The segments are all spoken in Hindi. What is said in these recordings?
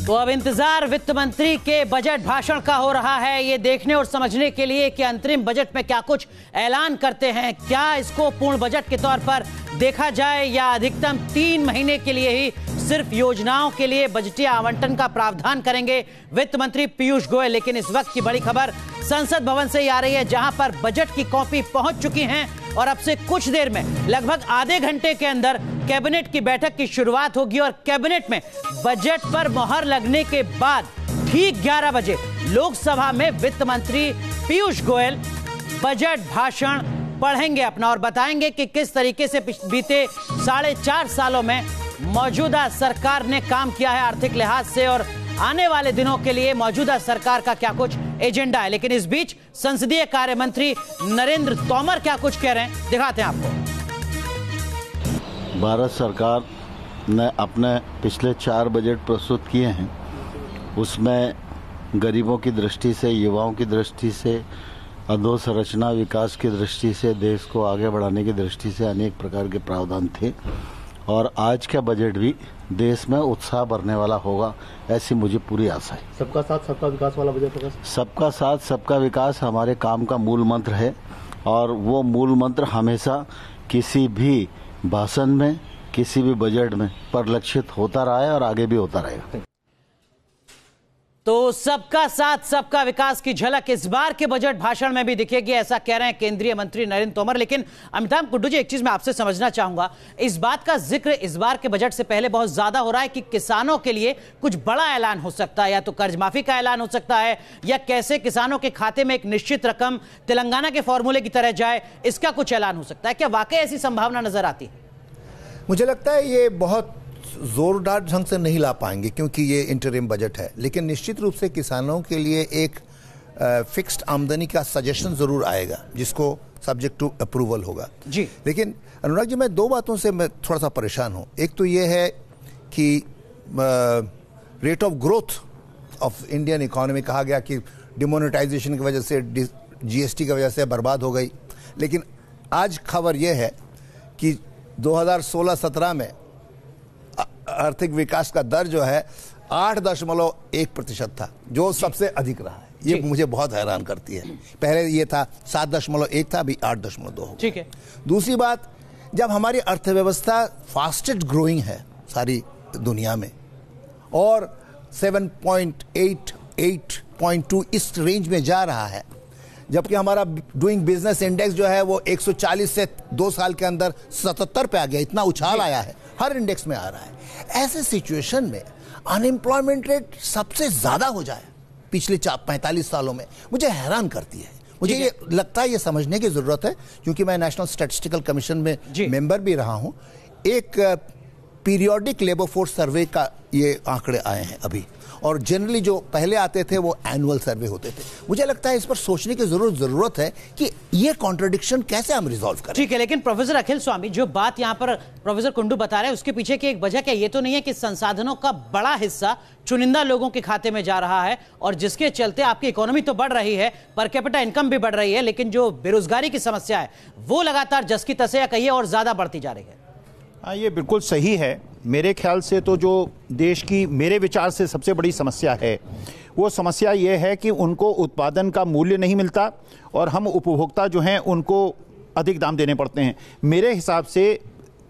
तो अब इंतजार वित्त मंत्री के बजट भाषण का हो रहा है, ये देखने और समझने के लिए कि अंतरिम बजट में क्या कुछ ऐलान करते हैं। क्या इसको पूर्ण बजट के तौर पर देखा जाए या अधिकतम 3 महीने के लिए ही सिर्फ योजनाओं के लिए बजटीय आवंटन का प्रावधान करेंगे वित्त मंत्री पीयूष गोयल। लेकिन इस वक्त की बड़ी खबर संसद भवन से ही आ रही है, जहां पर बजट की कॉपी पहुंच चुकी हैं और अब से कुछ देर में लगभग आधे घंटे के अंदर कैबिनेट की बैठक की शुरुआत होगी और कैबिनेट में बजट पर मोहर लगने के बाद ठीक 11 बजे लोकसभा में वित्त मंत्री पीयूष गोयल बजट भाषण पढ़ेंगे अपना और बताएंगे कि किस तरीके से बीते 4.5 सालों में मौजूदा सरकार ने काम किया है आर्थिक लिहाज से और आने वाले दिनों के लिए मौजूदा सरकार का क्या कुछ एजेंडा है। लेकिन इस बीच संसदीय कार्य मंत्री नरेंद्र तोमर क्या कुछ कह रहे हैं, दिखाते हैं आपको। भारत सरकार ने अपने पिछले 4 बजट प्रस्तुत किए हैं, उसमें गरीबों की दृष्टि से, युवाओं की दृष्टि से, अधोसंरचना विकास की दृष्टि से, देश को आगे बढ़ाने की दृष्टि से अनेक प्रकार के प्रावधान थे और आज का बजट भी देश में उत्साह भरने वाला होगा, ऐसी मुझे पूरी आशा है। सबका साथ सबका विकास वाला बजट होगा। सबका साथ सबका विकास हमारे काम का मूल मंत्र है और वो मूल मंत्र हमेशा किसी भी भाषण में, किसी भी बजट में परिलक्षित होता रहा है और आगे भी होता रहेगा। तो सबका साथ सबका विकास की झलक इस बार के बजट भाषण में भी दिखेगी, ऐसा कह रहे हैं केंद्रीय मंत्री नरेंद्र तोमर। लेकिन अमिताभ कुड्डू जी, एक चीज मैं आपसे समझना चाहूंगा, इस बात का जिक्र इस बार के बजट से पहले बहुत ज्यादा हो रहा है कि किसानों के लिए कुछ बड़ा ऐलान हो सकता है, या तो कर्ज माफी का ऐलान हो सकता है या कैसे किसानों के खाते में एक निश्चित रकम तेलंगाना के फॉर्मूले की तरह जाए, इसका कुछ ऐलान हो सकता है। क्या वाकई ऐसी संभावना नजर आती है? मुझे लगता है ये बहुत जोरदार ढंग से नहीं ला पाएंगे क्योंकि ये इंटरिम बजट है, लेकिन निश्चित रूप से किसानों के लिए एक फिक्स्ड आमदनी का सजेशन जरूर आएगा जिसको सब्जेक्ट टू अप्रूवल होगा जी। लेकिन अनुराग जी, मैं 2 बातों से मैं थोड़ा सा परेशान हूं। एक तो ये है कि rate of growth of Indian economy कहा गया कि डिमोनेटाइजेशन की वजह से, जीएसटी की वजह से बर्बाद हो गई, लेकिन आज खबर यह है कि 2016-17 में आर्थिक विकास का दर जो है 8.1% था, जो सबसे अधिक रहा है। ये मुझे बहुत हैरान करती है। पहले ये था 7.1 था, अभी 8.2 हो। ठीक है। दूसरी बात, जब हमारी अर्थव्यवस्था फास्टेस्ट ग्रोइंग है सारी दुनिया में और 7.8, 8.2 इस रेंज में जा रहा है, जबकि हमारा डूइंग बिजनेस इंडेक्स जो है वो 140 से 2 साल के अंदर 77 पे आ गया, इतना उछाल आया है, हर इंडेक्स में आ रहा है। ऐसे सिचुएशन में अनएम्प्लॉयमेंट रेट सबसे ज्यादा हो जाए पिछले 45 सालों में, मुझे हैरान करती है। मुझे ये लगता है, ये समझने की जरूरत है, क्योंकि मैं नेशनल स्टैटिस्टिकल कमीशन में मेंबर भी रहा हूं। एक पीरियोडिक लेबर फोर्स सर्वे का ये आंकड़े आए हैं अभी, और जनरली जो पहले आते थे वो एनुअल सर्वे होते थे। मुझे लगता है इस पर सोचने की जरूरत है कि ये कॉन्ट्रडिक्शन कैसे हम रिजॉल्व करें। ठीक है, लेकिन प्रोफेसर अखिल स्वामी, जो बात यहाँ पर प्रोफेसर कुंडू बता रहे हैं उसके पीछे की एक वजह क्या ये तो नहीं है कि संसाधनों का बड़ा हिस्सा चुनिंदा लोगों के खाते में जा रहा है और जिसके चलते आपकी इकोनॉमी तो बढ़ रही है, पर कैपिटा इनकम भी बढ़ रही है, लेकिन जो बेरोजगारी की समस्या है वो लगातार जस की तसे या कहिए और ज्यादा बढ़ती जा रही है? हाँ, ये बिल्कुल सही है। मेरे ख्याल से तो जो देश की, मेरे विचार से सबसे बड़ी समस्या है, वो समस्या ये है कि उनको उत्पादन का मूल्य नहीं मिलता और हम उपभोक्ता जो हैं उनको अधिक दाम देने पड़ते हैं। मेरे हिसाब से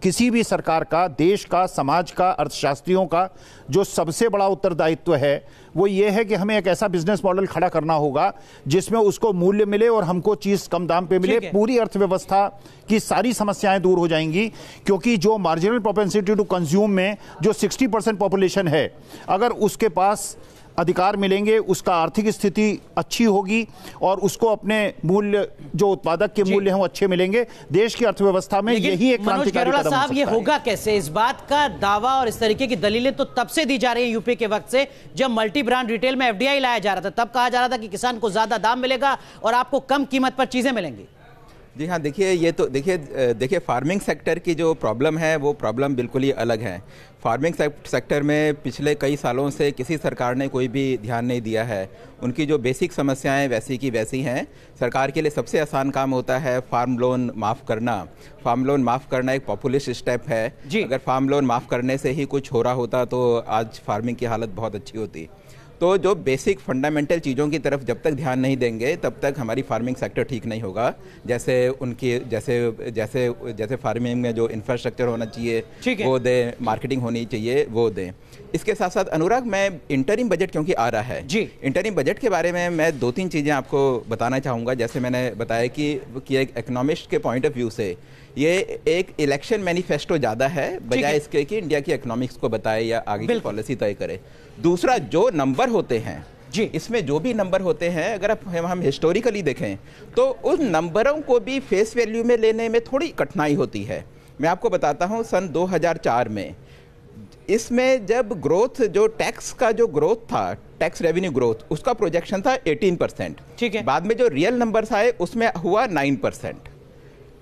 किसी भी सरकार का, देश का, समाज का, अर्थशास्त्रियों का जो सबसे बड़ा उत्तरदायित्व है वो ये है कि हमें एक ऐसा बिजनेस मॉडल खड़ा करना होगा जिसमें उसको मूल्य मिले और हमको चीज कम दाम पे मिले। पूरी अर्थव्यवस्था की सारी समस्याएं दूर हो जाएंगी, क्योंकि जो मार्जिनल प्रोपेंसिटी टू कंज्यूम में जो 60% पॉपुलेशन है, अगर उसके पास अधिकार मिलेंगे, उसका आर्थिक स्थिति अच्छी होगी और उसको अपने मूल्य, जो उत्पादक के मूल्य हैं वो अच्छे मिलेंगे, देश की अर्थव्यवस्था में यही एक क्रांतिकारी कदम हो सकता है। ये होगा कैसे? इस बात का दावा और इस तरीके की दलीलें तो तब से दी जा रही है यूपी के वक्त से, जब मल्टी ब्रांड रिटेल में एफडीआई लाया जा रहा था। तब कहा जा रहा था कि किसान को ज्यादा दाम मिलेगा और आपको कम कीमत पर चीजें मिलेंगी। जी हाँ, देखिए ये तो देखिए फार्मिंग सेक्टर की जो प्रॉब्लम है वो प्रॉब्लम बिल्कुल ही अलग है। फार्मिंग सेक्टर में पिछले कई सालों से किसी सरकार ने कोई भी ध्यान नहीं दिया है। उनकी जो बेसिक समस्याएं वैसी की वैसी हैं। सरकार के लिए सबसे आसान काम होता है फार्म लोन माफ़ करना। फार्म लोन माफ़ करना एक पॉपुलिस्ट स्टेप है। अगर फार्म लोन माफ़ करने से ही कुछ हो रहा होता तो आज फार्मिंग की हालत बहुत अच्छी होती। तो जो बेसिक फंडामेंटल चीज़ों की तरफ जब तक ध्यान नहीं देंगे तब तक हमारी फार्मिंग सेक्टर ठीक नहीं होगा। जैसे उनकी जैसे फार्मिंग में जो इंफ्रास्ट्रक्चर होना चाहिए वो दें, मार्केटिंग होनी चाहिए वो दें। इसके साथ साथ अनुराग, मैं इंटरिम बजट क्योंकि आ रहा है जी, इंटरिम बजट के बारे में मैं 2-3 चीज़ें आपको बताना चाहूँगा। जैसे मैंने बताया कि एक इकोनॉमिस्ट के पॉइंट ऑफ व्यू से ये एक इलेक्शन मैनिफेस्टो ज़्यादा है बजाय इसके कि इंडिया की इकोनॉमिक्स को बताए या आगे की पॉलिसी तय करे। दूसरा, जो नंबर होते हैं जी, इसमें जो भी नंबर होते हैं अगर हम हिस्टोरिकली देखें तो उन नंबरों को भी फेस वैल्यू में लेने में थोड़ी कठिनाई होती है। मैं आपको बताता हूँ, सन 2004 में इसमें जब ग्रोथ, जो टैक्स का जो ग्रोथ था, टैक्स रेवेन्यू ग्रोथ, उसका प्रोजेक्शन था 18%। ठीक है। बाद में जो रियल नंबर्स आए उसमें हुआ 9%।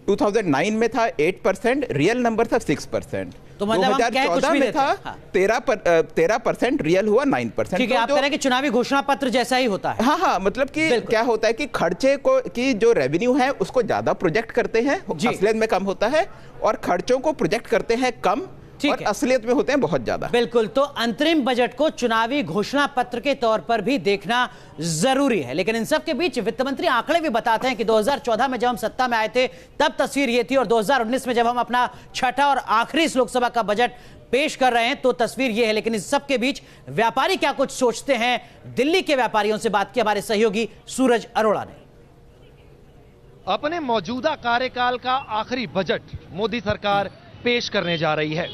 2009 में था 8%, रियल नंबर था 6%। तो मतलब 2014 में था 13%, रियल हुआ 9%। ठीक है, आप कह रहे हैं कि चुनावी घोषणा पत्र जैसा ही होता है। हाँ, मतलब कि क्या होता है कि खर्चे को की जो रेवेन्यू है उसको ज्यादा प्रोजेक्ट करते हैं, असलियत में कम होता है, और खर्चों को प्रोजेक्ट करते हैं कम और असलियत में होते हैं बहुत ज्यादा। बिल्कुल। तो अंतरिम बजट को चुनावी घोषणा पत्र के तौर पर भी देखना जरूरी है, लेकिन इन सब के बीच वित्त मंत्री आंकड़े भी बताते हैं कि 2014 में जब हम सत्ता में आए थे तब तस्वीर ये थी, और 2019 में जब हम अपना छठा और आखिरी लोकसभा का बजट पेश कर रहे हैं तो तस्वीर यह है। लेकिन इस सब के बीच व्यापारी क्या कुछ सोचते हैं, दिल्ली के व्यापारियों से बात की हमारे सहयोगी सूरज अरोड़ा ने। अपने मौजूदा कार्यकाल का आखिरी बजट मोदी सरकार पेश करने जा रही है।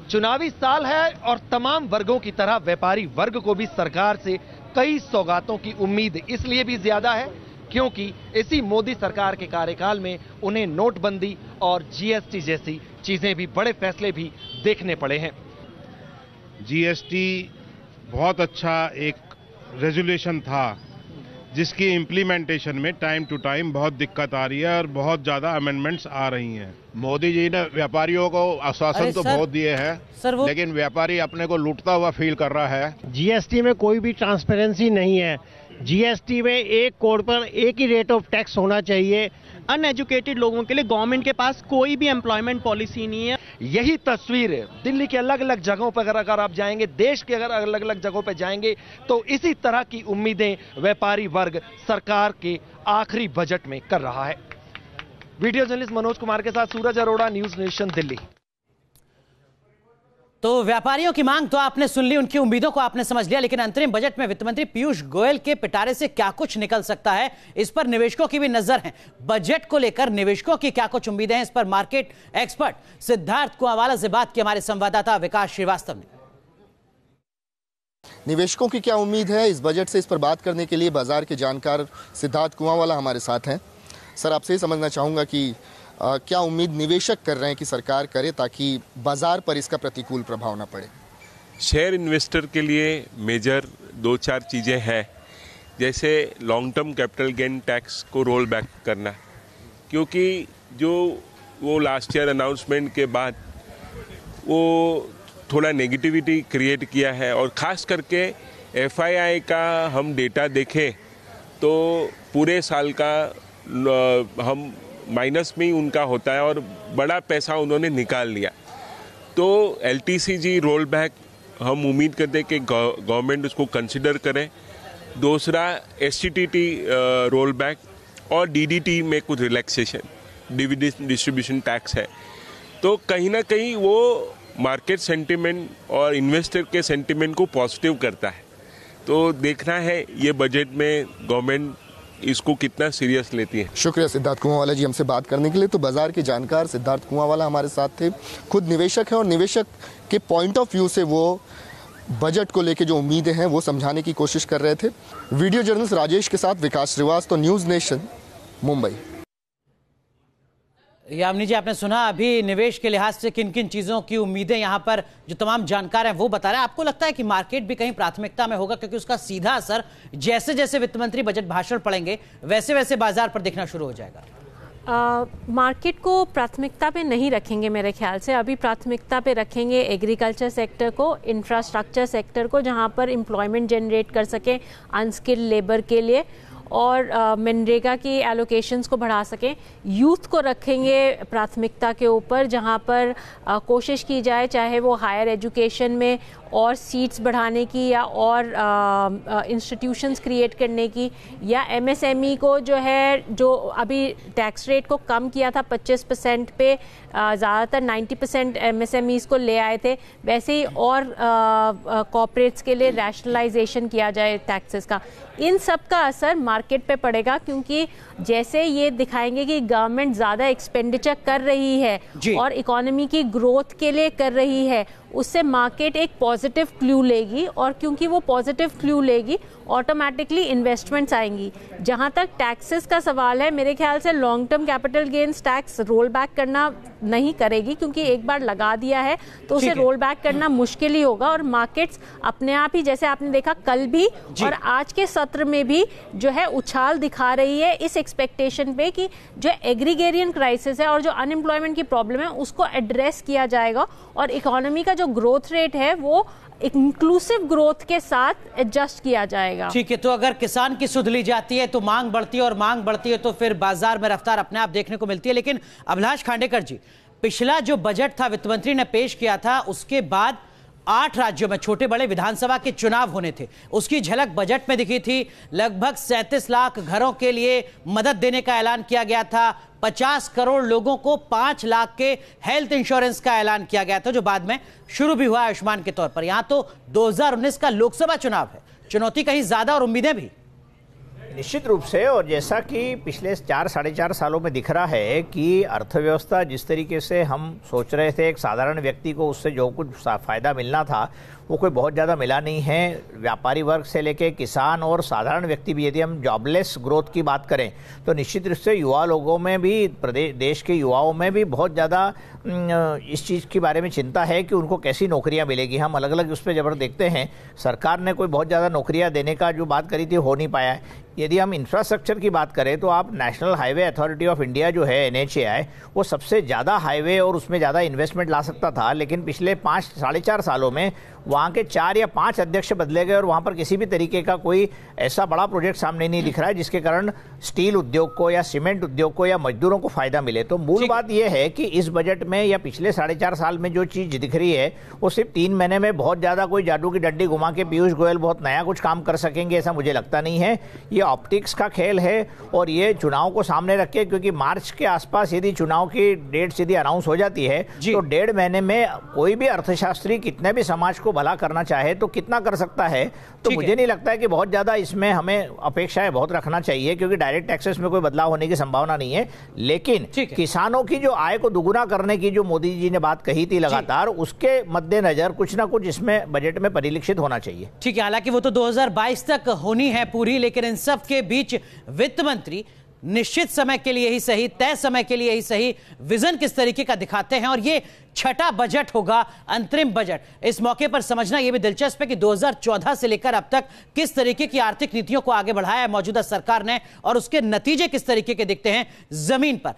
चुनावी साल है और तमाम वर्गों की तरह व्यापारी वर्ग को भी सरकार से कई सौगातों की उम्मीद इसलिए भी ज्यादा है क्योंकि इसी मोदी सरकार के कार्यकाल में उन्हें नोटबंदी और जीएसटी जैसी चीजें भी, बड़े फैसले भी देखने पड़े हैं। जीएसटी बहुत अच्छा एक रेजोल्यूशन था जिसकी इम्प्लीमेंटेशन में टाइम टू टाइम बहुत दिक्कत आ रही है और बहुत ज्यादा अमेंडमेंट्स आ रही हैं। मोदी जी ने व्यापारियों को आश्वासन तो बहुत दिए हैं, लेकिन व्यापारी अपने को लूटता हुआ फील कर रहा है। जीएसटी में कोई भी ट्रांसपेरेंसी नहीं है। जीएसटी में एक कोड पर एक ही रेट ऑफ टैक्स होना चाहिए। अनएजुकेटेड लोगों के लिए गवर्नमेंट के पास कोई भी एम्प्लॉयमेंट पॉलिसी नहीं है। यही तस्वीर है दिल्ली के अलग अलग जगहों पर अगर आप जाएंगे, देश के अगर अलग अलग जगहों पर जाएंगे तो इसी तरह की उम्मीदें व्यापारी वर्ग सरकार के आखिरी बजट में कर रहा है। वीडियो जर्नलिस्ट मनोज कुमार के साथ सूरज अरोड़ा, न्यूज नेशन, दिल्ली। तो व्यापारियों की मांग तो आपने सुन ली, उनकी उम्मीदों को आपने समझ लिया, लेकिन अंतरिम बजट में वित्त मंत्री पीयूष गोयल के पिटारे से क्या कुछ निकल सकता है, इस पर निवेशकों की भी नजर है। बजट को लेकर निवेशकों की क्या कुछ उम्मीदें हैं, इस पर मार्केट एक्सपर्ट सिद्धार्थ कुआंवाला से बात की हमारे संवाददाता विकास श्रीवास्तव ने। निवेशकों की क्या उम्मीद है इस बजट से, इस पर बात करने के लिए बाजार के जानकार सिद्धार्थ कुआंवाला हमारे साथ हैं। सर, आपसे ही समझना चाहूंगा कि क्या उम्मीद निवेशक कर रहे हैं कि सरकार करे ताकि बाजार पर इसका प्रतिकूल प्रभाव ना पड़े। शेयर इन्वेस्टर के लिए मेजर 2-4 चीज़ें हैं, जैसे long term capital gain tax को रोल बैक करना, क्योंकि जो वो लास्ट ईयर अनाउंसमेंट के बाद वो थोड़ा नेगेटिविटी क्रिएट किया है, और ख़ास करके FII का हम डेटा देखें तो पूरे साल का हम माइनस में ही उनका होता है और बड़ा पैसा उन्होंने निकाल लिया। तो LTCG रोल बैक हम उम्मीद करते हैं कि गवर्नमेंट उसको कंसिडर करे। दूसरा STT रोल बैक और DDT में कुछ रिलैक्सेशन, डिविडेंड डिस्ट्रीब्यूशन टैक्स है। तो कहीं ना कहीं वो मार्केट सेंटिमेंट और इन्वेस्टर के सेंटिमेंट को पॉजिटिव करता है। तो देखना है ये बजट में गवर्नमेंट इसको कितना सीरियस लेती है। शुक्रिया सिद्धार्थ कुआंवाला जी हमसे बात करने के लिए। तो बाजार के जानकार सिद्धार्थ कुआंवाला हमारे साथ थे, खुद निवेशक हैं और निवेशक के पॉइंट ऑफ व्यू से वो बजट को लेके जो उम्मीदें हैं वो समझाने की कोशिश कर रहे थे। वीडियो जर्नलिस्ट राजेश के साथ विकास श्रीवास्तव, न्यूज नेशन, मुंबई। यामिनी जी, आपने सुना अभी निवेश के लिहाज से किन किन चीजों की उम्मीदें यहाँ पर जो तमाम जानकार हैं वो बता रहे हैं। आपको लगता है कि मार्केट भी कहीं प्राथमिकता में होगा, क्योंकि उसका सीधा असर जैसे जैसे वित्त मंत्री बजट भाषण पढ़ेंगे वैसे वैसे बाजार पर दिखना शुरू हो जाएगा? मार्केट को प्राथमिकता पे नहीं रखेंगे मेरे ख्याल से। अभी प्राथमिकता पे रखेंगे एग्रीकल्चर सेक्टर को, इंफ्रास्ट्रक्चर सेक्टर को, जहाँ पर एम्प्लॉयमेंट जनरेट कर सकें अनस्किल्ड लेबर के लिए, और मनरेगा की एलोकेशंस को बढ़ा सकें। यूथ को रखेंगे प्राथमिकता के ऊपर, जहाँ पर कोशिश की जाए चाहे वो हायर एजुकेशन में और सीट्स बढ़ाने की या और इंस्टीट्यूशंस क्रिएट करने की, या एमएसएमई को जो है, जो अभी टैक्स रेट को कम किया था 25% पे, ज़्यादातर 90% एमएसएमईज़ को ले आए थे, वैसे ही और कॉर्पोरेट्स के लिए रैशनलाइजेशन किया जाए टैक्सेस का। इन सब का असर मार्केट पे पड़ेगा, क्योंकि जैसे ये दिखाएंगे कि गवर्नमेंट ज़्यादा एक्सपेंडिचर कर रही है और इकोनॉमी की ग्रोथ के लिए कर रही है, उससे मार्केट एक पॉजिटिव क्लू लेगी, और क्योंकि वो पॉजिटिव क्लू लेगी ऑटोमेटिकली इन्वेस्टमेंट्स आएंगी। जहां तक टैक्सेस का सवाल है, मेरे ख्याल से long term capital gains tax roll back करना नहीं करेगी, क्योंकि एक बार लगा दिया है तो उसे रोल बैक करना मुश्किल ही होगा, और मार्केट्स अपने आप ही, जैसे आपने देखा कल भी और आज के सत्र में भी जो है उछाल दिखा रही है इस एक्सपेक्टेशन पे कि जो एग्रीगेरियन क्राइसिस है और जो अनएम्प्लॉयमेंट की प्रॉब्लम है उसको एड्रेस किया जाएगा, और इकोनॉमी का जो ग्रोथ रेट है वो इंक्लूसिव ग्रोथ के साथ एडजस्ट किया जाएगा। ठीक है, तो अगर किसान की सुध ली जाती है तो मांग बढ़ती है, और मांग बढ़ती है तो फिर बाजार में रफ्तार अपने आप देखने को मिलती है। लेकिन अभिलाष खांडेकर जी, पिछला जो बजट था वित्त मंत्री ने पेश किया था, उसके बाद 8 राज्यों में छोटे बड़े विधानसभा के चुनाव होने थे, उसकी झलक बजट में दिखी थी। लगभग 37 लाख घरों के लिए मदद देने का ऐलान किया गया था, 50 करोड़ लोगों को 5 लाख के हेल्थ इंश्योरेंस का ऐलान किया गया था, जो बाद में शुरू भी हुआ आयुष्मान के तौर पर। यहां तो 2019 का लोकसभा चुनाव है, चुनौती कहीं ज्यादा और उम्मीदें भी। निश्चित रूप से, और जैसा कि पिछले 4-4.5 सालों में दिख रहा है कि अर्थव्यवस्था जिस तरीके से हम सोच रहे थे एक साधारण व्यक्ति को उससे जो कुछ फायदा मिलना था वो कोई बहुत ज़्यादा मिला नहीं है। व्यापारी वर्ग से लेके किसान और साधारण व्यक्ति भी, यदि हम जॉबलेस ग्रोथ की बात करें तो निश्चित रूप से युवा लोगों में भी, देश के युवाओं में भी बहुत ज़्यादा इस चीज़ के बारे में चिंता है कि उनको कैसी नौकरियां मिलेगी। हम अलग अलग उस पर जबर देखते हैं, सरकार ने कोई बहुत ज़्यादा नौकरियां देने का जो बात करी थी हो नहीं पाया है। यदि हम इंफ्रास्ट्रक्चर की बात करें तो आप national highway authority of India जो है NHAI, वो सबसे ज़्यादा हाईवे और उसमें ज़्यादा इन्वेस्टमेंट ला सकता था, लेकिन पिछले 5-4.5 सालों में वहाँ के 4 या 5 अध्यक्ष बदले गए और वहाँ पर किसी भी तरीके का कोई ऐसा बड़ा प्रोजेक्ट सामने नहीं दिख रहा है जिसके कारण स्टील उद्योग को या सीमेंट उद्योग को या मजदूरों को फायदा मिले। तो मूल बात यह है कि इस बजट में या पिछले 4.5 साल में जो चीज़ दिख रही है वो सिर्फ 3 महीने में बहुत ज़्यादा कोई जादू की डंडी घुमा के पीयूष गोयल बहुत नया कुछ काम कर सकेंगे, ऐसा मुझे लगता नहीं है। ये ऑप्टिक्स का खेल है, और ये चुनाव को सामने रख के, क्योंकि मार्च के आसपास यदि चुनाव की डेट सीधी अनाउंस हो जाती है तो 1.5 महीने में कोई भी अर्थशास्त्री कितने भी समाज को भला करना चाहे तो कितना कर सकता है। तो मुझे नहीं लगता है कि बहुत ज़्यादा इसमें हमें अपेक्षाएं बहुत रखना चाहिए, क्योंकि डायरेक्ट टैक्सेस में कोई बदलाव होने की संभावना नहीं है। लेकिन किसानों की जो आय को दुगुना करने की जो मोदी जी ने बात कही थी लगातार, उसके मद्देनजर कुछ ना कुछ इसमें बजट में परिलक्षित होना चाहिए। ठीक है, हालांकि वो तो 2022 तक होनी है पूरी, लेकिन इन सब के बीच वित्त मंत्री निश्चित समय के लिए ही सही, तय समय के लिए ही सही, विजन किस तरीके का दिखाते हैं, और ये छठा बजट होगा, अंतरिम बजट। इस मौके पर समझना यह भी दिलचस्प है कि 2014 से लेकर अब तक किस तरीके की आर्थिक नीतियों को आगे बढ़ाया है मौजूदा सरकार ने, और उसके नतीजे किस तरीके के दिखते हैं जमीन पर।